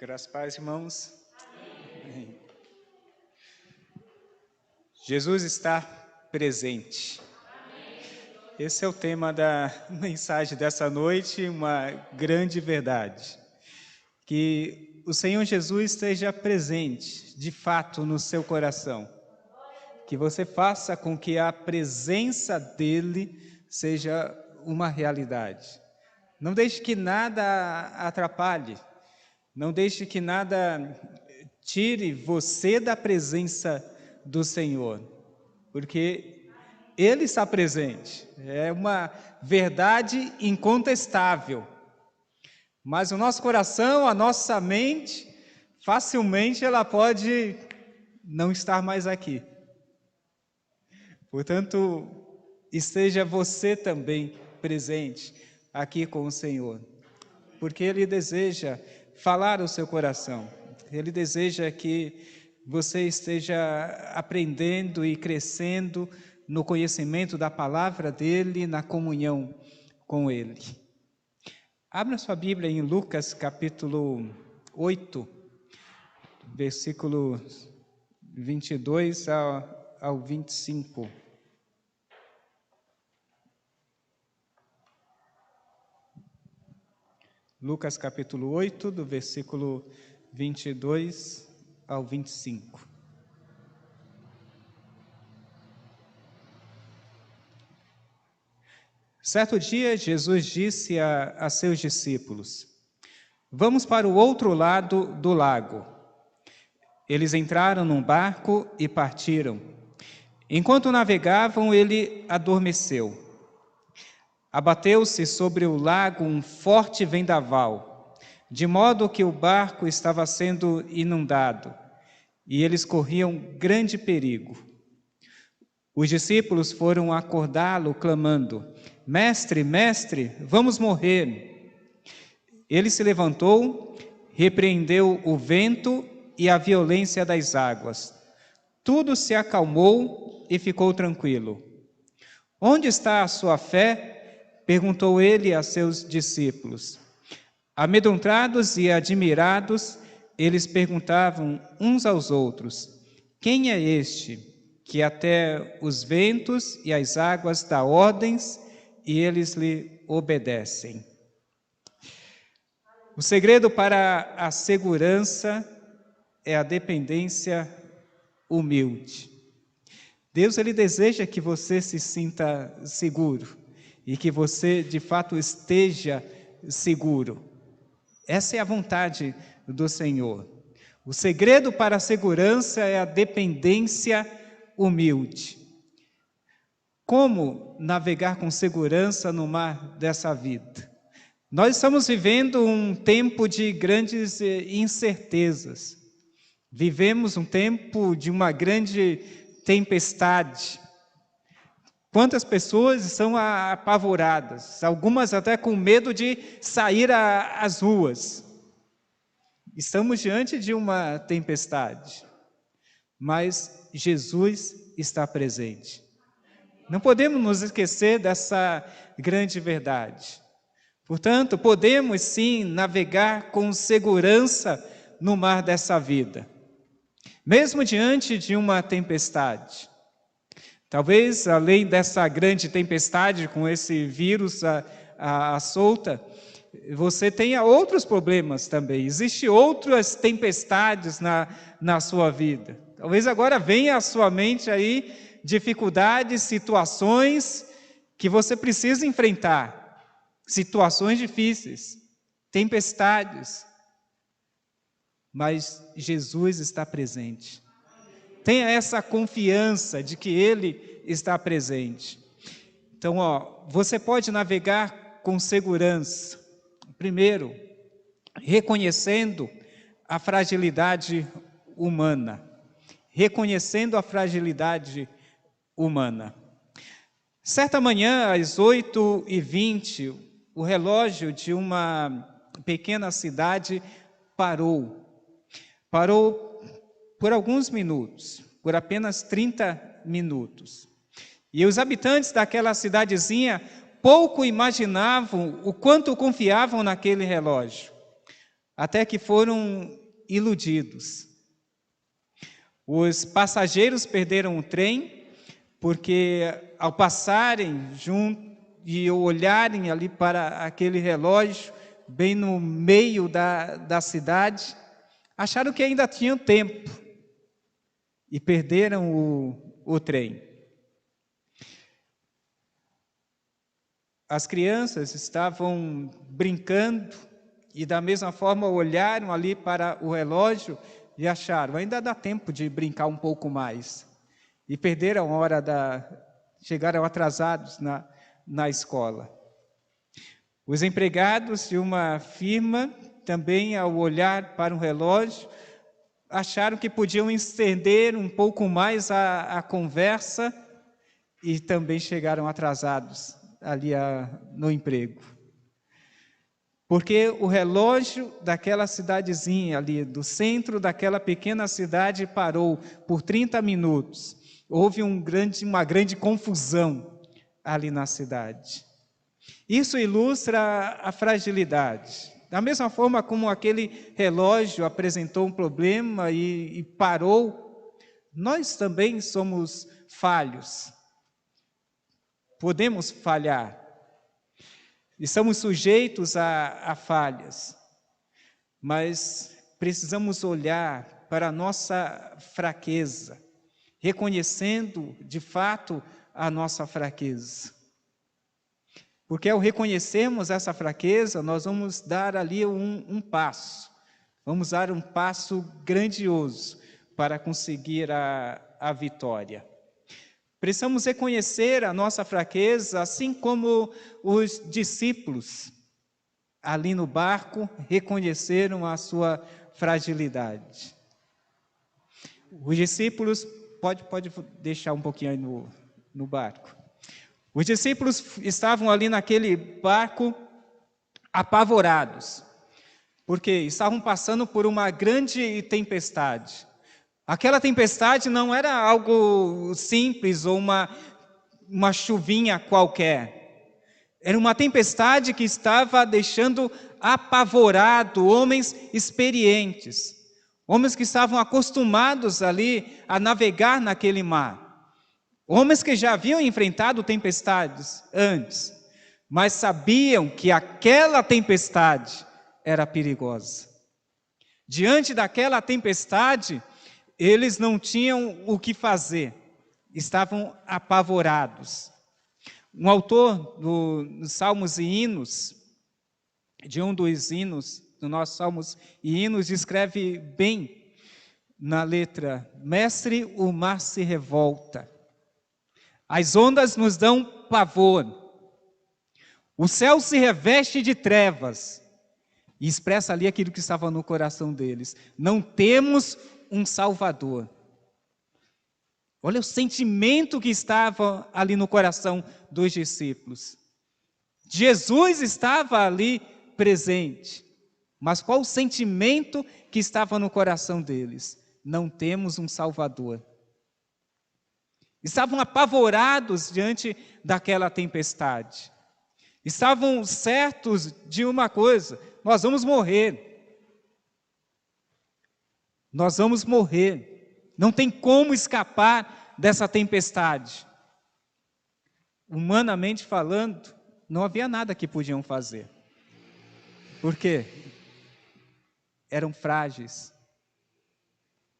Graças a Deus, irmãos. Amém. Jesus está presente. Esse é o tema da mensagem dessa noite, uma grande verdade. Que o Senhor Jesus esteja presente, de fato, no seu coração. Que você faça com que a presença dEle seja uma realidade. Não deixe que nada atrapalhe. Não deixe que nada tire você da presença do Senhor, porque Ele está presente. É uma verdade incontestável. Mas o nosso coração, a nossa mente, facilmente ela pode não estar mais aqui. Portanto, esteja você também presente aqui com o Senhor, porque Ele deseja falar ao seu coração. Ele deseja que você esteja aprendendo e crescendo no conhecimento da palavra dEle, na comunhão com Ele. Abra sua Bíblia em Lucas capítulo 8, versículo 22 ao 25. Lucas capítulo 8, do versículo 22 ao 25. Certo dia, Jesus disse a seus discípulos: "Vamos para o outro lado do lago." Eles entraram num barco e partiram. Enquanto navegavam, ele adormeceu. Abateu-se sobre o lago um forte vendaval, de modo que o barco estava sendo inundado, e eles corriam grande perigo. Os discípulos foram acordá-lo, clamando: "Mestre, mestre, vamos morrer." Ele se levantou, repreendeu o vento e a violência das águas. Tudo se acalmou e ficou tranquilo. "Onde está a sua fé?" perguntou ele a seus discípulos. Amedrontados e admirados, eles perguntavam uns aos outros: "Quem é este que até os ventos e as águas dá ordens e eles lhe obedecem?" O segredo para a segurança é a dependência humilde. Deus, Ele deseja que você se sinta seguro e que você, de fato, esteja seguro. Essa é a vontade do Senhor. O segredo para a segurança é a dependência humilde. Como navegar com segurança no mar dessa vida? Nós estamos vivendo um tempo de grandes incertezas. Vivemos um tempo de uma grande tempestade. Quantas pessoas estão apavoradas, algumas até com medo de sair às ruas. Estamos diante de uma tempestade, mas Jesus está presente. Não podemos nos esquecer dessa grande verdade. Portanto, podemos sim navegar com segurança no mar dessa vida, mesmo diante de uma tempestade. Talvez, além dessa grande tempestade com esse vírus à solta, você tenha outros problemas também. Existem outras tempestades na sua vida. Talvez agora venha à sua mente aí dificuldades, situações que você precisa enfrentar. Situações difíceis, tempestades. Mas Jesus está presente. Tenha essa confiança de que Ele está presente. Então, você pode navegar com segurança. Primeiro, reconhecendo a fragilidade humana. Reconhecendo a fragilidade humana. Certa manhã, às 8h20, o relógio de uma pequena cidade parou. Parou por alguns minutos, por apenas 30 minutos. E os habitantes daquela cidadezinha pouco imaginavam o quanto confiavam naquele relógio. até que foram iludidos. Os passageiros perderam o trem, porque ao passarem junto e olharem ali para aquele relógio, bem no meio da cidade, acharam que ainda tinham tempo e perderam o trem. As crianças estavam brincando e da mesma forma olharam ali para o relógio e acharam, ainda dá tempo de brincar um pouco mais. E perderam a hora chegaram atrasados na escola. Os empregados de uma firma, também ao olhar para o relógio, acharam que podiam estender um pouco mais a conversa e também chegaram atrasados ali no emprego. Porque o relógio daquela cidadezinha ali, do centro daquela pequena cidade, parou por 30 minutos. Houve uma grande confusão ali na cidade. Isso ilustra a fragilidade. Da mesma forma como aquele relógio apresentou um problema e parou, nós também somos falhos. Podemos falhar. Estamos sujeitos a falhas, mas precisamos olhar para a nossa fraqueza, reconhecendo de fato a nossa fraqueza. Porque ao reconhecermos essa fraqueza, nós vamos dar ali um passo, vamos dar um passo grandioso para conseguir a vitória. Precisamos reconhecer a nossa fraqueza, assim como os discípulos ali no barco reconheceram a sua fragilidade. Os discípulos, pode deixar um pouquinho aí no barco. Os discípulos estavam ali naquele barco apavorados, porque estavam passando por uma grande tempestade. Aquela tempestade não era algo simples ou uma chuvinha qualquer. Era uma tempestade que estava deixando apavorado homens experientes, homens que estavam acostumados ali a navegar naquele mar, homens que já haviam enfrentado tempestades antes, mas sabiam que aquela tempestade era perigosa. Diante daquela tempestade, eles não tinham o que fazer, estavam apavorados. Um autor dos Salmos e Hinos, de um dos hinos, do nosso Salmos e Hinos, escreve bem na letra: Mestre, o mar se revolta, as ondas nos dão pavor, o céu se reveste de trevas, e expressa ali aquilo que estava no coração deles: não temos um Salvador. Olha o sentimento que estava ali no coração dos discípulos. Jesus estava ali presente, mas qual o sentimento que estava no coração deles? Não temos um Salvador. Estavam apavorados diante daquela tempestade. Estavam certos de uma coisa: nós vamos morrer. Nós vamos morrer, não tem como escapar dessa tempestade. Humanamente falando, não havia nada que podiam fazer. Por quê? Eram frágeis.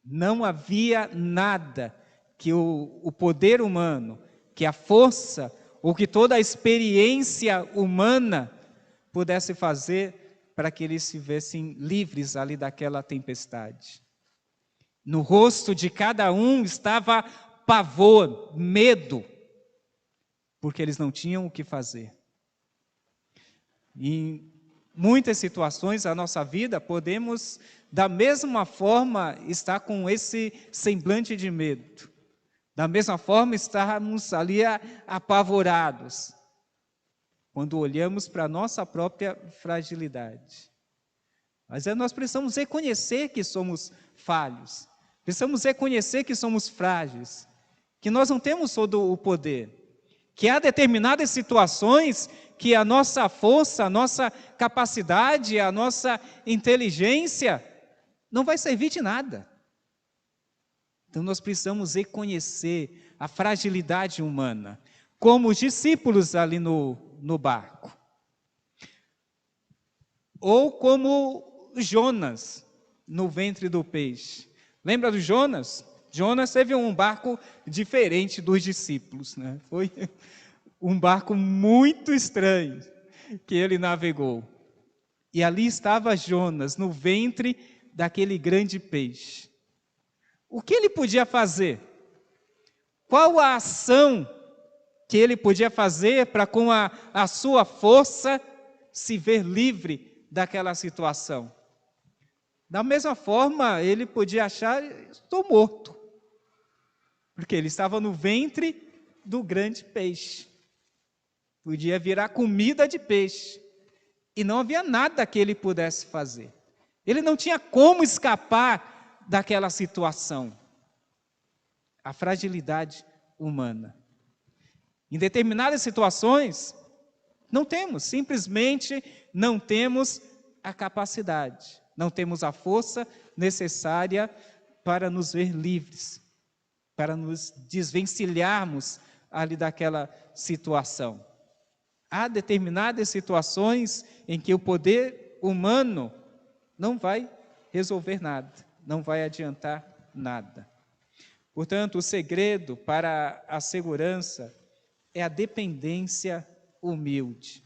Não havia nada que o poder humano, que a força, ou que toda a experiência humana pudesse fazer para que eles se vissem livres ali daquela tempestade. No rosto de cada um estava pavor, medo, porque eles não tinham o que fazer. Em muitas situações da nossa vida, podemos, da mesma forma, estar com esse semblante de medo. Da mesma forma, estarmos ali apavorados, quando olhamos para a nossa própria fragilidade. Mas nós precisamos reconhecer que somos falhos. Precisamos reconhecer que somos frágeis, que nós não temos todo o poder, que há determinadas situações que a nossa força, a nossa capacidade, a nossa inteligência não vai servir de nada. Então nós precisamos reconhecer a fragilidade humana, como os discípulos ali no barco. Ou como Jonas no ventre do peixe. Lembra do Jonas? Jonas teve um barco diferente dos discípulos, né? Foi um barco muito estranho que ele navegou. E ali estava Jonas, no ventre daquele grande peixe. O que ele podia fazer? Qual a ação que ele podia fazer para, com a sua força, se ver livre daquela situação? Da mesma forma, ele podia achar: estou morto, porque ele estava no ventre do grande peixe. Podia virar comida de peixe. E não havia nada que ele pudesse fazer. Ele não tinha como escapar daquela situação. A fragilidade humana. Em determinadas situações, simplesmente não temos a capacidade, não temos a força necessária para nos ver livres, para nos desvencilharmos ali daquela situação. Há determinadas situações em que o poder humano não vai resolver nada, não vai adiantar nada. Portanto, o segredo para a segurança é a dependência humilde.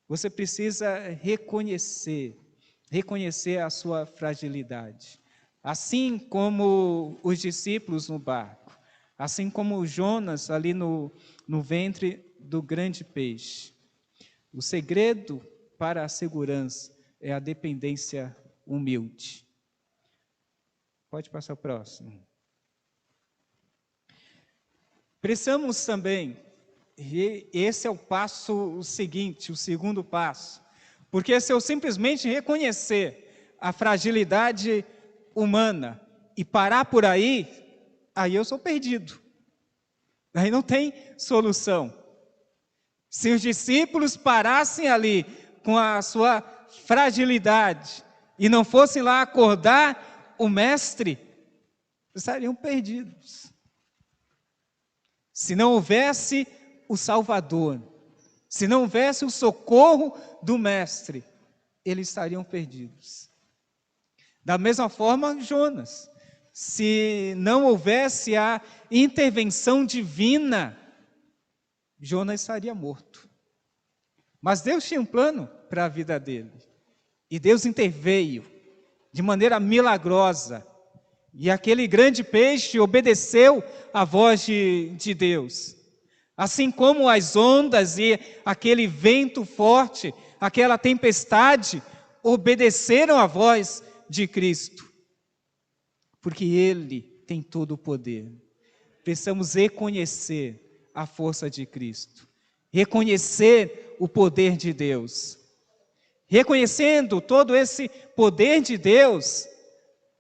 Você precisa reconhecer a sua fragilidade. Assim como os discípulos no barco, assim como Jonas ali no ventre do grande peixe. O segredo para a segurança é a dependência humilde. Pode passar o próximo. Precisamos também, esse é o passo seguinte, o segundo passo, porque se eu simplesmente reconhecer a fragilidade humana e parar por aí eu sou perdido. Aí não tem solução. Se os discípulos parassem ali com a sua fragilidade e não fossem lá acordar o mestre, estariam perdidos. Se não houvesse o Salvador, se não houvesse o socorro do mestre, eles estariam perdidos. Da mesma forma, Jonas, se não houvesse a intervenção divina, Jonas estaria morto. Mas Deus tinha um plano para a vida dele. E Deus interveio de maneira milagrosa. E aquele grande peixe obedeceu à voz de Deus. Assim como as ondas e aquele vento forte, aquela tempestade, obedeceram à voz de Cristo. Porque Ele tem todo o poder. Precisamos reconhecer a força de Cristo, reconhecer o poder de Deus. Reconhecendo todo esse poder de Deus,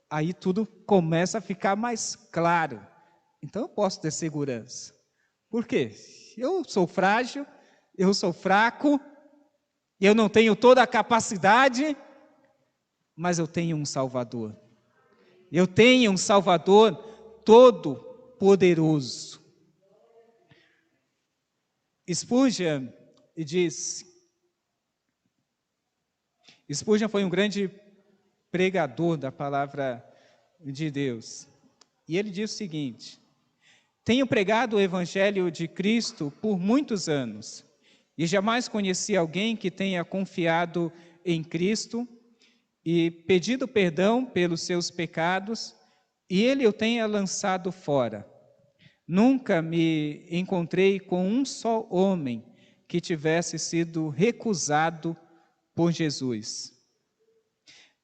aí tudo começa a ficar mais claro. Então eu posso ter segurança. Por quê? Eu sou frágil, eu sou fraco, eu não tenho toda a capacidade, mas eu tenho um Salvador. Eu tenho um Salvador todo poderoso. Spurgeon foi um grande pregador da palavra de Deus. E ele diz o seguinte: tenho pregado o Evangelho de Cristo por muitos anos, e jamais conheci alguém que tenha confiado em Cristo e pedido perdão pelos seus pecados, e Ele o tenha lançado fora. Nunca me encontrei com um só homem que tivesse sido recusado por Jesus.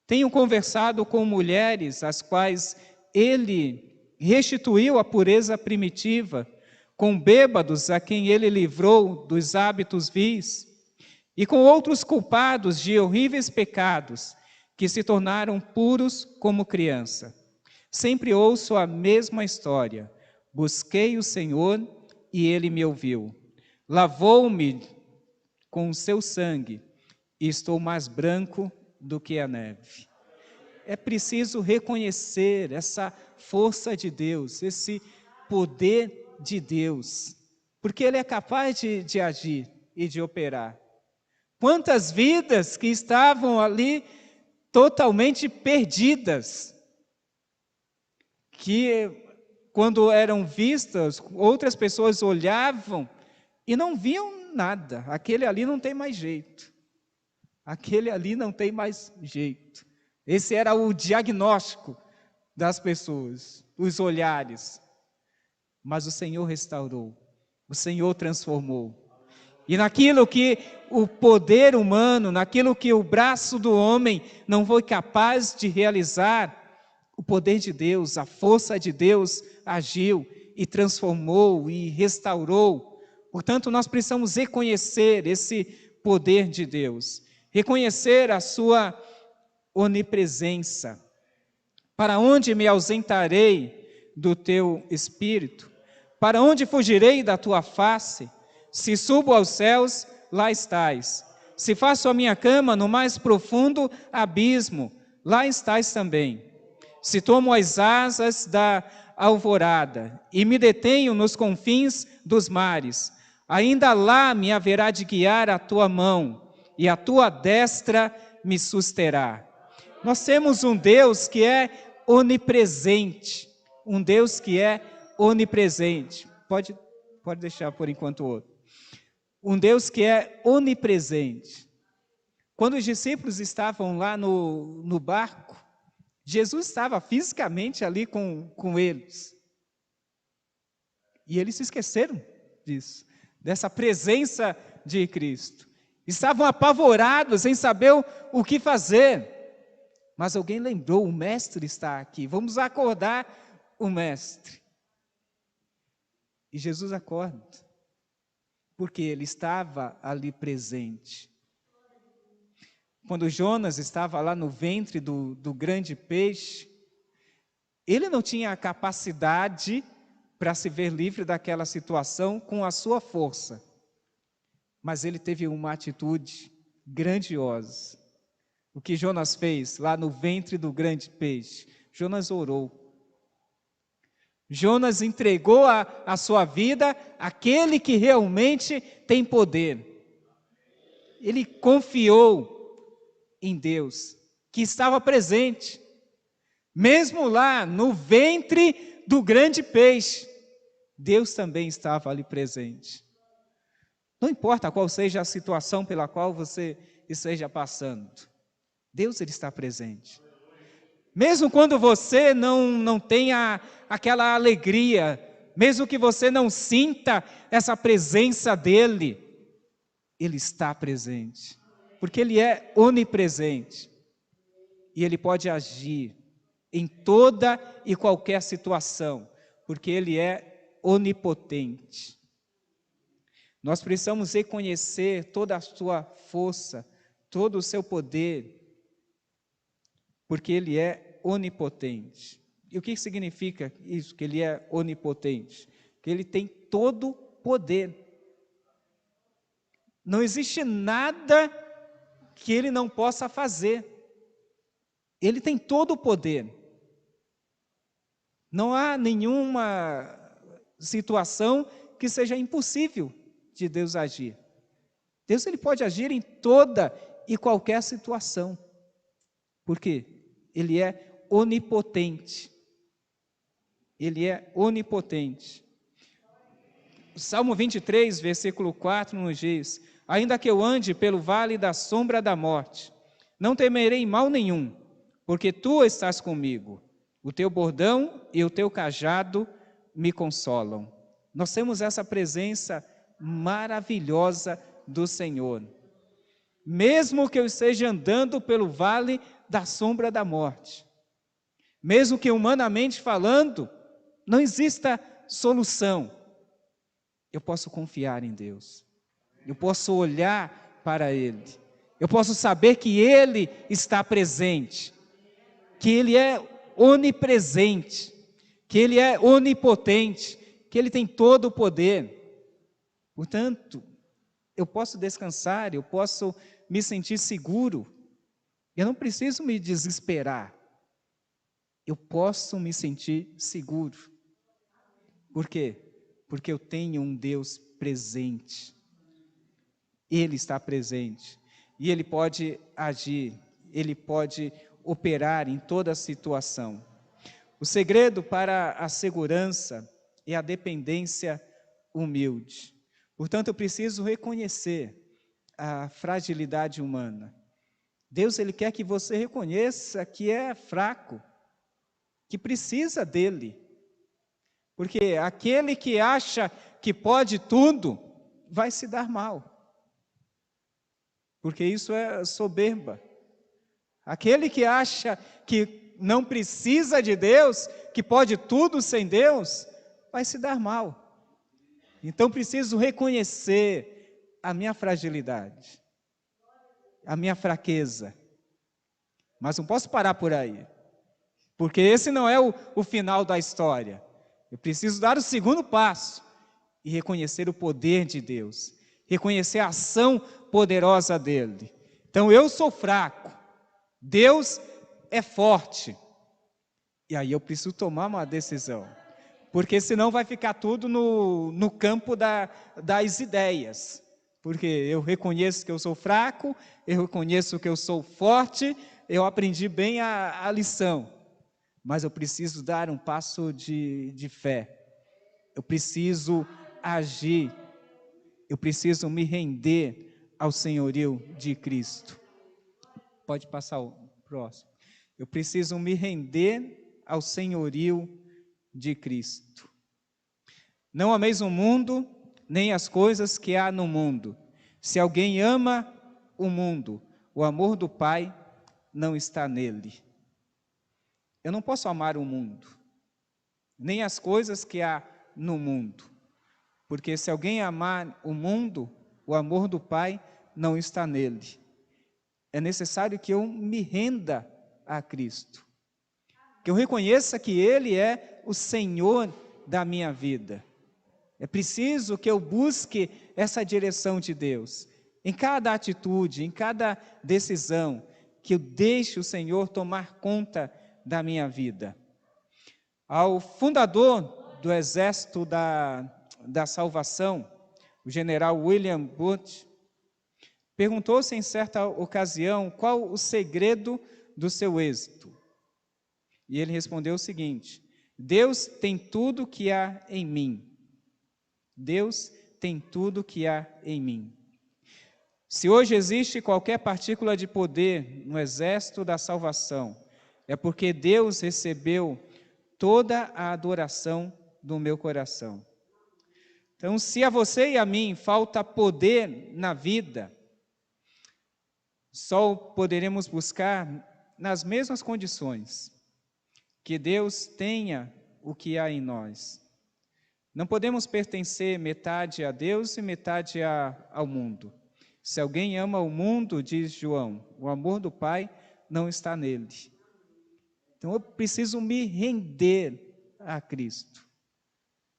Tenho conversado com mulheres às quais Ele restituiu a pureza primitiva, com bêbados a quem Ele livrou dos hábitos vis, e com outros culpados de horríveis pecados, que se tornaram puros como criança. Sempre ouço a mesma história. Busquei o Senhor e Ele me ouviu. lavou-me com o seu sangue e estou mais branco do que a neve. É preciso reconhecer essa força de Deus, esse poder de Deus, porque Ele é capaz de agir e de operar. Quantas vidas que estavam ali totalmente perdidas, que quando eram vistas, outras pessoas olhavam e não viam nada. Aquele ali não tem mais jeito. Aquele ali não tem mais jeito. Esse era o diagnóstico das pessoas, os olhares. Mas o Senhor restaurou, o Senhor transformou. E naquilo que o poder humano, naquilo que o braço do homem não foi capaz de realizar, o poder de Deus, a força de Deus agiu e transformou e restaurou. Portanto, nós precisamos reconhecer esse poder de Deus, reconhecer a sua onipresença. Para onde me ausentarei do teu espírito? Para onde fugirei da tua face? Se subo aos céus, lá estás. Se faço a minha cama no mais profundo abismo, lá estás também. Se tomo as asas da alvorada e me detenho nos confins dos mares, ainda lá me haverá de guiar a tua mão e a tua destra me susterá. Nós temos um Deus que é onipresente, um Deus que é onipresente. Pode deixar por enquanto o outro. Um Deus que é onipresente. Quando os discípulos estavam lá no barco, Jesus estava fisicamente ali com eles. E eles se esqueceram disso, dessa presença de Cristo. Estavam apavorados em saber o que fazer. Mas alguém lembrou, o Mestre está aqui, vamos acordar o Mestre. E Jesus acorda, porque ele estava ali presente. Quando Jonas estava lá no ventre do grande peixe, ele não tinha a capacidade para se ver livre daquela situação com a sua força. Mas ele teve uma atitude grandiosa. O que Jonas fez lá no ventre do grande peixe? Jonas orou. Jonas entregou a sua vida àquele que realmente tem poder. Ele confiou em Deus, que estava presente, mesmo lá no ventre do grande peixe, Deus também estava ali presente. Não importa qual seja a situação pela qual você esteja passando, Deus ele está presente. Mesmo quando você não tenha aquela alegria, mesmo que você não sinta essa presença dele, ele está presente. Porque ele é onipresente. E ele pode agir em toda e qualquer situação, porque ele é onipotente. Nós precisamos reconhecer toda a sua força, todo o seu poder, porque ele é onipotente. E o que significa isso, que ele é onipotente? Que ele tem todo poder. Não existe nada que ele não possa fazer. Ele tem todo o poder. Não há nenhuma situação que seja impossível de Deus agir. Deus ele pode agir em toda e qualquer situação. Por quê? Ele é onipotente. Ele é onipotente. O Salmo 23, versículo 4 nos diz: ainda que eu ande pelo vale da sombra da morte, não temerei mal nenhum, porque tu estás comigo. O teu bordão e o teu cajado me consolam. Nós temos essa presença maravilhosa do Senhor. Mesmo que eu esteja andando pelo vale da sombra da morte, mesmo que humanamente falando, não exista solução, eu posso confiar em Deus. Eu posso olhar para Ele. Eu posso saber que Ele está presente, que Ele é onipresente, que Ele é onipotente, que Ele tem todo o poder. Portanto, eu posso descansar, eu posso me sentir seguro. Eu não preciso me desesperar. Eu posso me sentir seguro. Por quê? Porque eu tenho um Deus presente. Ele está presente. E Ele pode agir, Ele pode operar em toda situação. O segredo para a segurança é a dependência humilde. Portanto, eu preciso reconhecer a fragilidade humana. Deus, Ele quer que você reconheça que é fraco, que precisa dEle. Porque aquele que acha que pode tudo, vai se dar mal. Porque isso é soberba. Aquele que acha que não precisa de Deus, que pode tudo sem Deus, vai se dar mal. Então preciso reconhecer a minha fragilidade, a minha fraqueza. Mas não posso parar por aí, porque esse não é o final da história. Eu preciso dar o segundo passo e reconhecer o poder de Deus, reconhecer a ação poderosa dEle. Então eu sou fraco, Deus é forte. E aí eu preciso tomar uma decisão, porque senão vai ficar tudo no campo das ideias. Porque eu reconheço que eu sou fraco, eu reconheço que eu sou forte, eu aprendi bem a lição. Mas eu preciso dar um passo de fé. Eu preciso agir. Eu preciso me render ao senhorio de Cristo. Pode passar o próximo. Eu preciso me render ao senhorio de Cristo. Não ameis o mundo, nem as coisas que há no mundo. Se alguém ama o mundo, o amor do Pai não está nele. Eu não posso amar o mundo, nem as coisas que há no mundo. Porque se alguém amar o mundo, o amor do Pai não está nele. É necessário que eu me renda a Cristo. Que eu reconheça que Ele é o Senhor da minha vida. É preciso que eu busque essa direção de Deus. Em cada atitude, em cada decisão, que eu deixe o Senhor tomar conta da minha vida. Ao fundador do Exército da Salvação, o general William Booth, perguntou-se em certa ocasião qual o segredo do seu êxito. E ele respondeu o seguinte: Deus tem tudo que há em mim. Deus tem tudo que há em mim. Se hoje existe qualquer partícula de poder no exército da salvação, é porque Deus recebeu toda a adoração do meu coração. Então, se a você e a mim falta poder na vida, só o poderemos buscar nas mesmas condições, que Deus tenha o que há em nós. Não podemos pertencer metade a Deus e metade ao mundo. Se alguém ama o mundo, diz João, o amor do Pai não está nele. Então eu preciso me render a Cristo.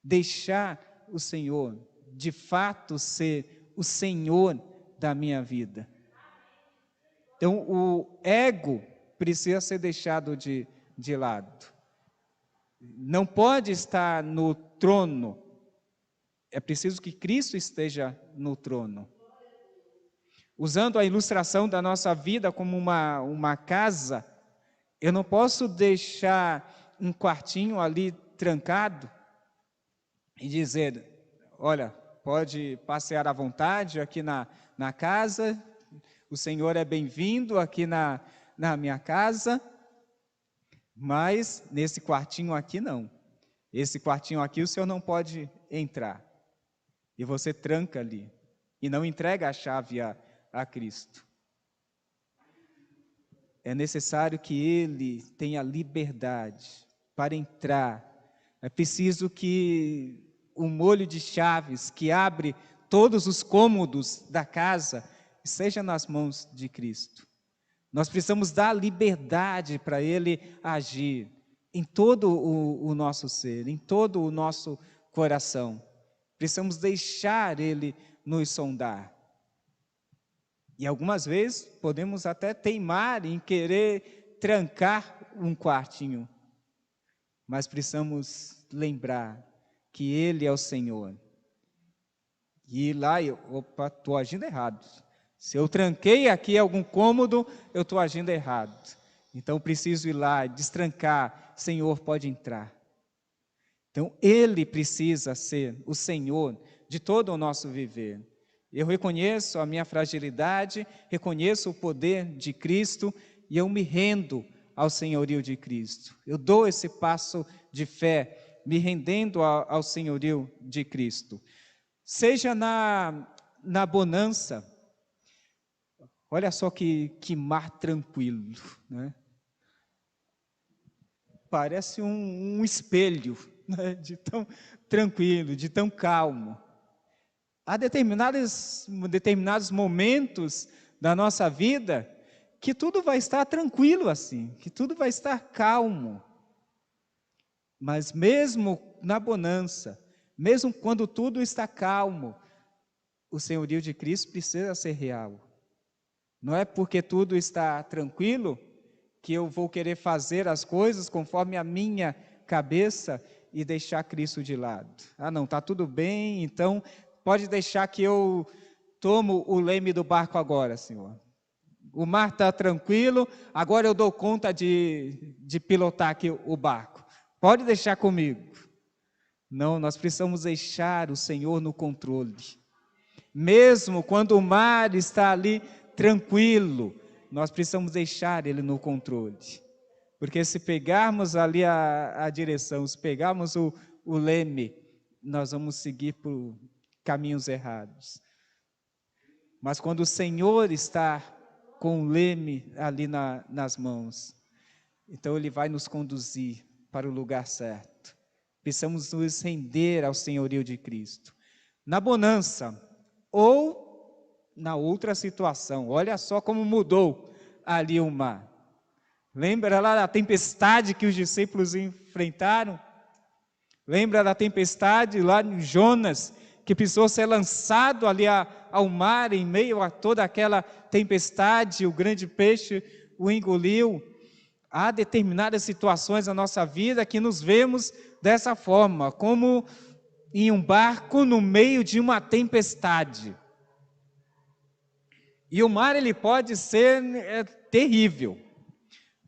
Deixar o Senhor, de fato, ser o Senhor da minha vida. Então o ego precisa ser deixado de lado. Não pode estar no trono. É preciso que Cristo esteja no trono. Usando a ilustração da nossa vida como uma casa, eu não posso deixar um quartinho ali trancado e dizer, olha, pode passear à vontade aqui na casa, o Senhor é bem-vindo aqui na minha casa, mas nesse quartinho aqui não. Esse quartinho aqui o Senhor não pode entrar. E você tranca ali e não entrega a chave a Cristo. É necessário que Ele tenha liberdade para entrar. É preciso que o molho de chaves que abre todos os cômodos da casa seja nas mãos de Cristo. Nós precisamos dar liberdade para Ele agir em todo o nosso ser, em todo o nosso coração. Precisamos deixar Ele nos sondar. E algumas vezes podemos até teimar em querer trancar um quartinho, mas precisamos lembrar que Ele é o Senhor. E lá estou agindo errado. Se eu tranquei aqui algum cômodo, eu estou agindo errado. Então preciso ir lá, destrancar, Senhor, pode entrar. Então Ele precisa ser o Senhor de todo o nosso viver. Eu reconheço a minha fragilidade, reconheço o poder de Cristo e eu me rendo ao senhorio de Cristo. Eu dou esse passo de fé, me rendendo ao senhorio de Cristo. Seja na bonança, olha só que mar tranquilo, né? Parece um espelho, né? De tão tranquilo, de tão calmo. Há determinados momentos da nossa vida que tudo vai estar tranquilo assim, que tudo vai estar calmo. Mas mesmo na bonança, mesmo quando tudo está calmo, o senhorio de Cristo precisa ser real. Não é porque tudo está tranquilo que eu vou querer fazer as coisas conforme a minha cabeça e deixar Cristo de lado. Ah, não, está tudo bem, então pode deixar que eu tomo o leme do barco agora, Senhor. O mar está tranquilo, agora eu dou conta de pilotar aqui o barco. Pode deixar comigo. Não, nós precisamos deixar o Senhor no controle. Mesmo quando o mar está ali tranquilo, nós precisamos deixar Ele no controle. Porque se pegarmos ali a direção, se pegarmos o leme, nós vamos seguir por caminhos errados. Mas quando o Senhor está com o leme ali nas mãos, então Ele vai nos conduzir para o lugar certo. Precisamos nos render ao senhorio de Cristo. Na bonança ou na outra situação, olha só como mudou ali o mar. Lembra lá da tempestade que os discípulos enfrentaram? Lembra da tempestade lá em Jonas, que precisou ser lançado ali ao mar em meio a toda aquela tempestade, o grande peixe o engoliu. Há determinadas situações na nossa vida que nos vemos dessa forma, como em um barco no meio de uma tempestade. E o mar ele pode ser terrível.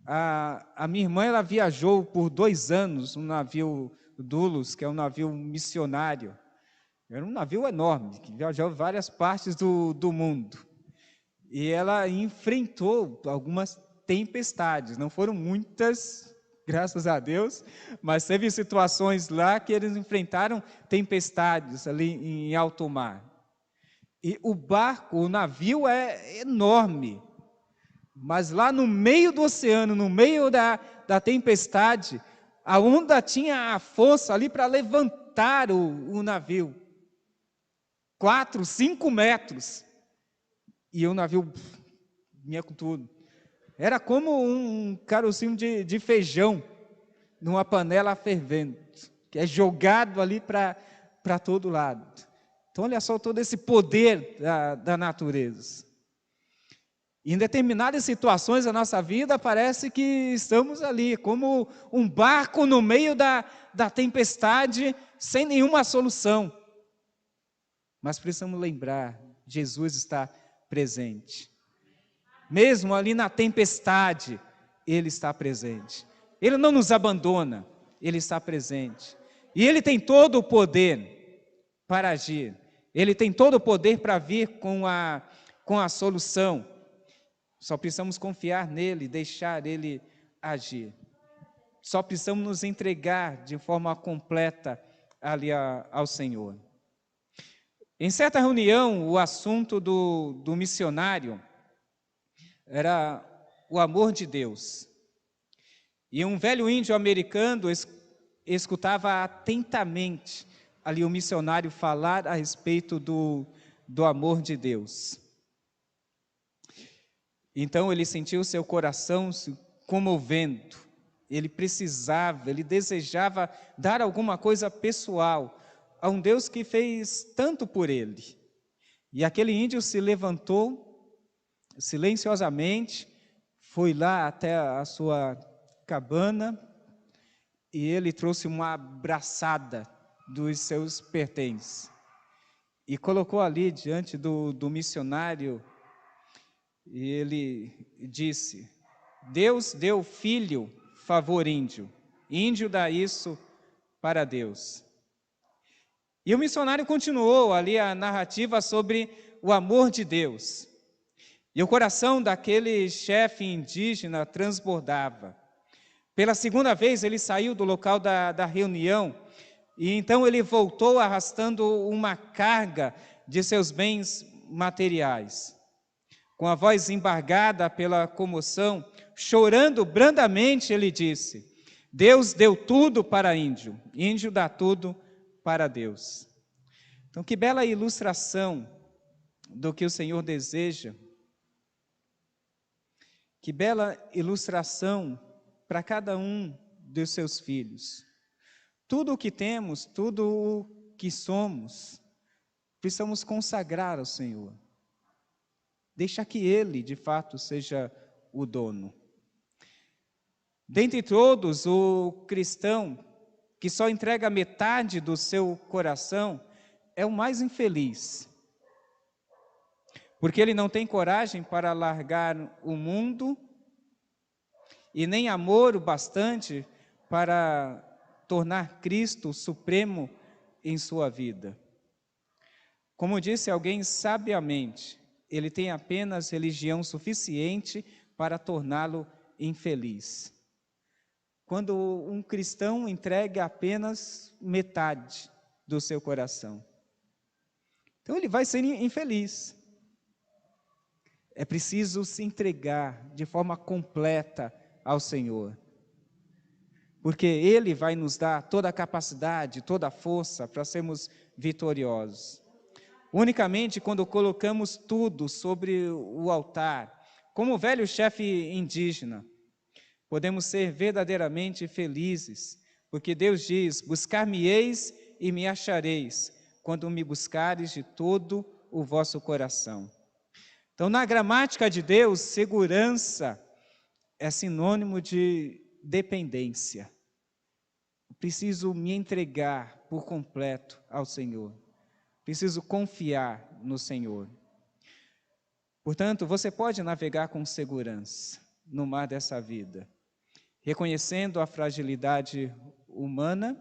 A minha irmã ela viajou por 2 anos no navio Dulos, que é um navio missionário. Era um navio enorme, que viajou várias partes do mundo. E ela enfrentou algumas tempestades, não foram muitas, graças a Deus, mas teve situações lá que eles enfrentaram tempestades ali em alto mar. E o barco, o navio é enorme, mas lá no meio do oceano, no meio da tempestade, a onda tinha a força ali para levantar o navio, 4, 5 metros, e o navio vinha com tudo. Era como um carocinho de feijão, numa panela fervendo, que é jogado ali para todo lado. Então olha só todo esse poder da natureza. Em determinadas situações da nossa vida, parece que estamos ali, como um barco no meio da tempestade, sem nenhuma solução. Mas precisamos lembrar, Jesus está presente. Mesmo ali na tempestade, Ele está presente. Ele não nos abandona, Ele está presente. E Ele tem todo o poder para agir. Ele tem todo o poder para vir com a solução. Só precisamos confiar nele, deixar Ele agir. Só precisamos nos entregar de forma completa ali ao Senhor. Em certa reunião, o assunto do missionário era o amor de Deus. E um velho índio americano escutava atentamente ali o missionário falar a respeito do amor de Deus. Então ele sentiu seu coração se comovendo. Ele precisava, ele desejava dar alguma coisa pessoal a um Deus que fez tanto por ele. E aquele índio se levantou silenciosamente, foi lá até a sua cabana e ele trouxe uma abraçada dos seus pertences e colocou ali diante do missionário, e ele disse: Deus deu filho, favor índio, índio dá isso para Deus. E o missionário continuou ali a narrativa sobre o amor de Deus. E o coração daquele chefe indígena transbordava. Pela segunda vez ele saiu do local da reunião, e então ele voltou arrastando uma carga de seus bens materiais. Com a voz embargada pela comoção, chorando brandamente, ele disse: Deus deu tudo para índio, índio dá tudo para Deus. Então, que bela ilustração do que o Senhor deseja. Que bela ilustração para cada um dos seus filhos. Tudo o que temos, tudo o que somos, precisamos consagrar ao Senhor. Deixar que Ele, de fato, seja o dono. Dentre todos, o cristão que só entrega metade do seu coração é o mais infeliz. Porque ele não tem coragem para largar o mundo e nem amor o bastante para tornar Cristo supremo em sua vida. Como disse alguém sabiamente, ele tem apenas religião suficiente para torná-lo infeliz. Quando um cristão entrega apenas metade do seu coração, então ele vai ser infeliz. É preciso se entregar de forma completa ao Senhor, porque Ele vai nos dar toda a capacidade, toda a força para sermos vitoriosos. Unicamente quando colocamos tudo sobre o altar, como o velho chefe indígena, podemos ser verdadeiramente felizes, porque Deus diz: buscar-me-eis e me achareis, quando me buscares de todo o vosso coração. Então, na gramática de Deus, segurança é sinônimo de dependência. Eu preciso me entregar por completo ao Senhor. Preciso confiar no Senhor. Portanto, você pode navegar com segurança no mar dessa vida, reconhecendo a fragilidade humana,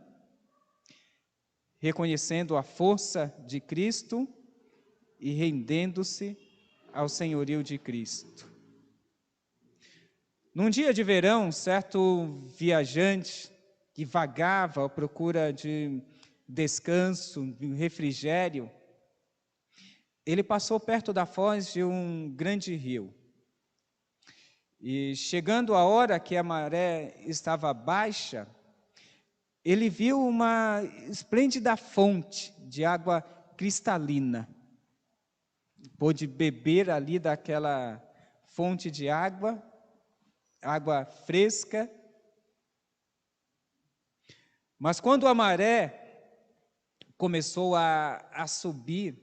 reconhecendo a força de Cristo e rendendo-se ao senhorio de Cristo. Num dia de verão, certo viajante que vagava à procura de descanso, de refrigério, ele passou perto da foz de um grande rio. E chegando a hora que a maré estava baixa, ele viu uma esplêndida fonte de água cristalina. Pôde beber ali daquela fonte de água, água fresca. Mas quando a maré começou a subir,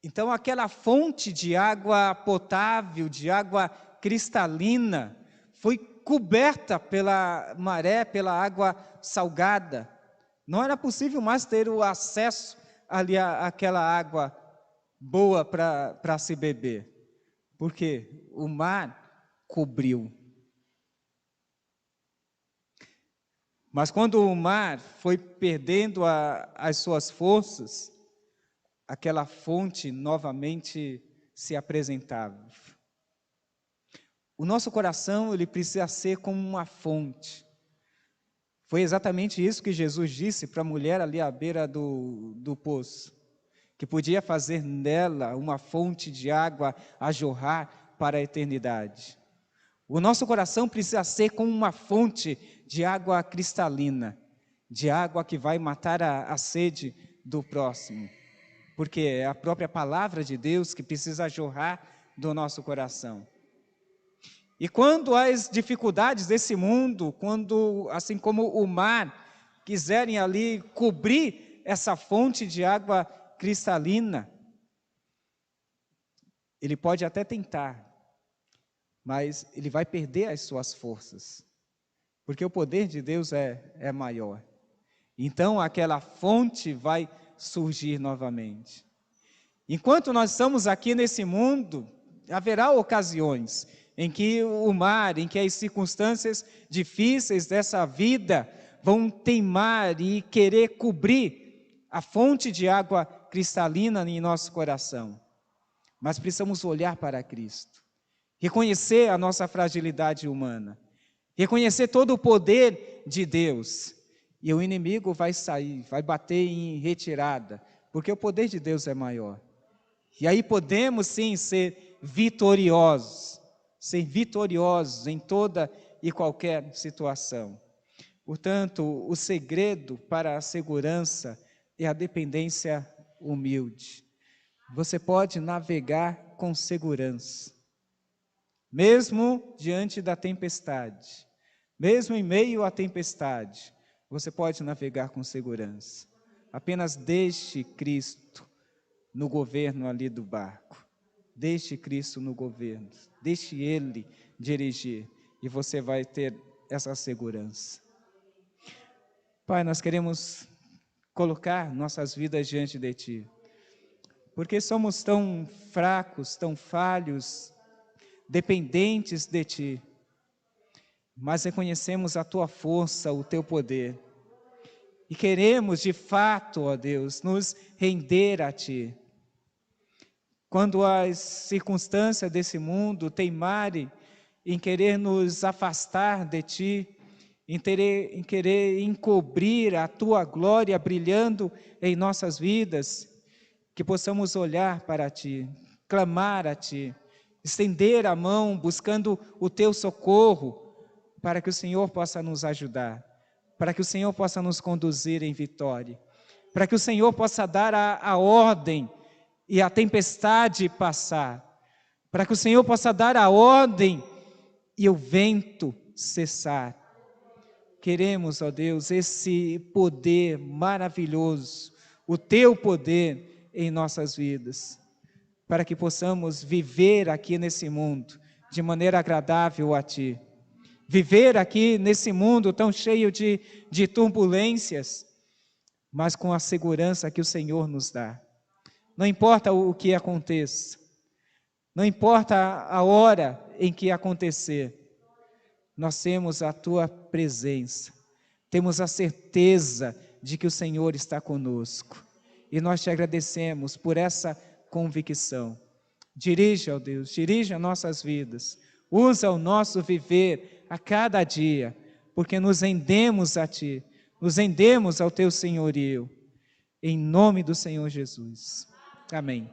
então aquela fonte de água potável, de água cristalina, foi coberta pela maré, pela água salgada. Não era possível mais ter o acesso ali àquela água boa para se beber, porque o mar cobriu. Mas quando o mar foi perdendo as suas forças, aquela fonte novamente se apresentava. O nosso coração, ele precisa ser como uma fonte. Foi exatamente isso que Jesus disse para a mulher ali à beira do poço, que podia fazer nela uma fonte de água a jorrar para a eternidade. O nosso coração precisa ser como uma fonte de água cristalina, de água que vai matar a sede do próximo, porque é a própria palavra de Deus que precisa jorrar do nosso coração. E quando as dificuldades desse mundo, quando, assim como o mar, quiserem ali cobrir essa fonte de água cristalina, ele pode até tentar, mas ele vai perder as suas forças, porque o poder de Deus é maior. Então aquela fonte vai surgir novamente. Enquanto nós estamos aqui nesse mundo, haverá ocasiões em que o mar, em que as circunstâncias difíceis dessa vida vão teimar e querer cobrir a fonte de água cristalina em nosso coração. Mas precisamos olhar para Cristo, reconhecer a nossa fragilidade humana, reconhecer todo o poder de Deus, e o inimigo vai sair, vai bater em retirada, porque o poder de Deus é maior. E aí podemos sim ser vitoriosos em toda e qualquer situação. Portanto, o segredo para a segurança é a dependência humilde. Você pode navegar com segurança, mesmo diante da tempestade, mesmo em meio à tempestade, você pode navegar com segurança. Apenas deixe Cristo no governo ali do barco. Deixe Cristo no governo, deixe Ele dirigir, e você vai ter essa segurança. Pai, nós queremos colocar nossas vidas diante de Ti, porque somos tão fracos, tão falhos, dependentes de Ti, mas reconhecemos a Tua força, o Teu poder, e queremos de fato, ó Deus, nos render a Ti. Quando as circunstâncias desse mundo teimarem em querer nos afastar de Ti, em querer encobrir a Tua glória brilhando em nossas vidas, que possamos olhar para Ti, clamar a Ti, estender a mão buscando o Teu socorro, para que o Senhor possa nos ajudar, para que o Senhor possa nos conduzir em vitória, para que o Senhor possa dar a ordem e a tempestade passar, para que o Senhor possa dar a ordem e o vento cessar. Queremos, ó Deus, esse poder maravilhoso, o Teu poder em nossas vidas, para que possamos viver aqui nesse mundo de maneira agradável a Ti. Viver aqui nesse mundo tão cheio de turbulências, mas com a segurança que o Senhor nos dá. Não importa o que aconteça, não importa a hora em que acontecer, nós temos a Tua presença, temos a certeza de que o Senhor está conosco, e nós Te agradecemos por essa convicção. Dirige, ó Deus, dirige as nossas vidas, usa o nosso viver a cada dia, porque nos rendemos a Ti, nos rendemos ao Teu senhorio, em nome do Senhor Jesus. Amém.